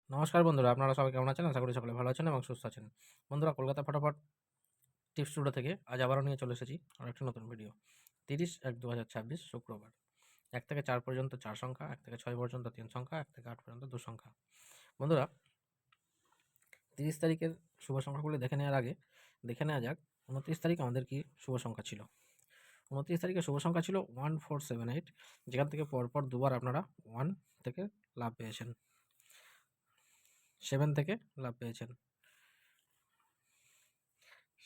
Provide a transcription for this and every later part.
নমস্কার বন্ধুরা, আপনারা সবাই কেমন আছেন? আশা করি সকলে ভালো আছেন এবং সুস্থ আছেন। বন্ধুরা, কলকাতা ফটাফট টিপস স্টুডিও থেকে আজ আবারও নিয়ে চলে এসেছি আরেকটি নতুন ভিডিও। 30/1/2026 শুক্রবার। 1 থেকে 4 পর্যন্ত 4 সংখ্যা, 1 থেকে 6 পর্যন্ত 3 সংখ্যা, 1 থেকে 8 পর্যন্ত 2 সংখ্যা। বন্ধুরা, 30 তারিখের শুভ সংখ্যাগুলি দেখে নেওয়ার আগে দেখে নেওয়া যাক 29 তারিখ আমাদের কি শুভ সংখ্যা ছিল। 29 তারিখে শুভ সংখ্যা ছিল 1478, যেখান থেকে পরপর দুবার আপনারা 1 থেকে লাভ পেয়েছেন, 7 থেকে লাভ পেয়েছেন,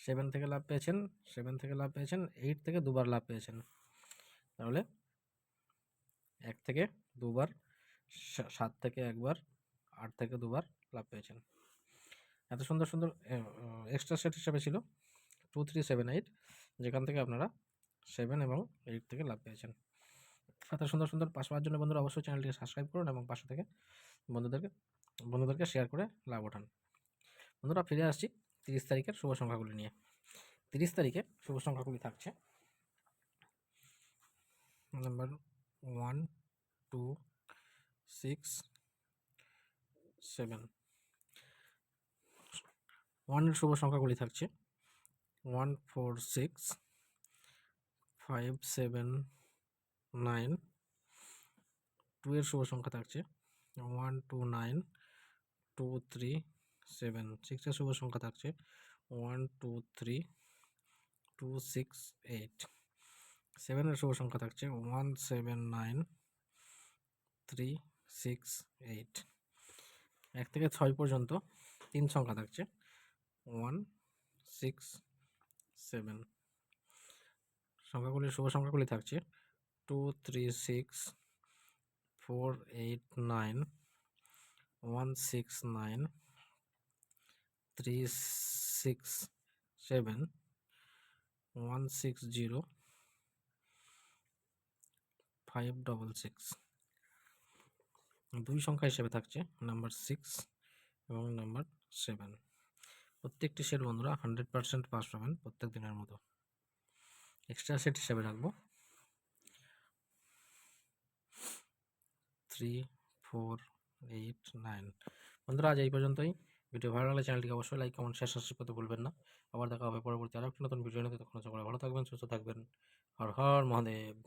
7 থেকে লাভ পেয়েছেন, 7 থেকে লাভ পেয়েছেন, 8 থেকে দুবার লাভ পেয়েছেন। তাহলে 1 থেকে দুবার, 7 থেকে একবার, 8 থেকে দুবার লাভ পেয়েছেন। এত সুন্দর সুন্দর এক্সট্রা সেট হিসাবে ছিল 2378, যেখান থেকে আপনারা 7 এবং 8 থেকে লাভ পেয়েছেন। এত সুন্দর সুন্দর পাস পাওয়ার জন্য বন্ধুরা অবশ্যই চ্যানেলটিকে সাবস্ক্রাইব করুন এবং পাশে থেকে বন্ধুদেরকে শেয়ার করে লাভ ওঠান। বন্ধুরা, ফিরে আসছি 30 তারিখের শুভ সংখ্যাগুলি নিয়ে। 30 তারিখে শুভ সংখ্যাগুলি থাকছে নাম্বার 1, 2, 6, 7। 1 এর শুভ সংখ্যাগুলি থাকছে 1, 4, 6, 5, 7, 9। 2 এর শুভ সংখ্যা থাকছে 1, 2, 9, 2, 3, 7। 6 এর শুভ সংখ্যা থাকছে 1, 2, 3, 2, 6, 8। 7 এর শুভ সংখ্যা থাকছে 1, 7, 9, 3, 6, 8। 1 থেকে 6 পর্যন্ত 3 সংখ্যা থাকছে 1, 6, 7। শুভ সংখ্যাগুলি থাকছে 2, 3, 6, 4, 8, 9, 1, 6, 9, 3, 6, 7, 1, 6, 0, 5, 6, 6। 2 সংখ্যা হিসেবে থাকছে নাম্বার 6 এবং নাম্বার 7। প্রত্যেকটি সেট বন্ধুরা 100% পাস পাবেন প্রত্যেক দিনের মতো। এক্সট্রা সেট হিসেবে রাখবো 3, 4, 8, 9। বন্ধুরা, আজ এই পর্যন্তই। ভিডিও ভালো লাগলে চ্যানেলটিকে অবশ্যই লাইক, কমেন্ট, শেয়ার, সাবস্ক্রাইব করতে ভুলবেন না। আবার দেখা হবে পরবর্তী আরও একটি নতুন ভিডিও নিয়ে। ততক্ষণ সকলে ভালো থাকবেন, সুস্থ থাকবেন। হর হর মহাদেব।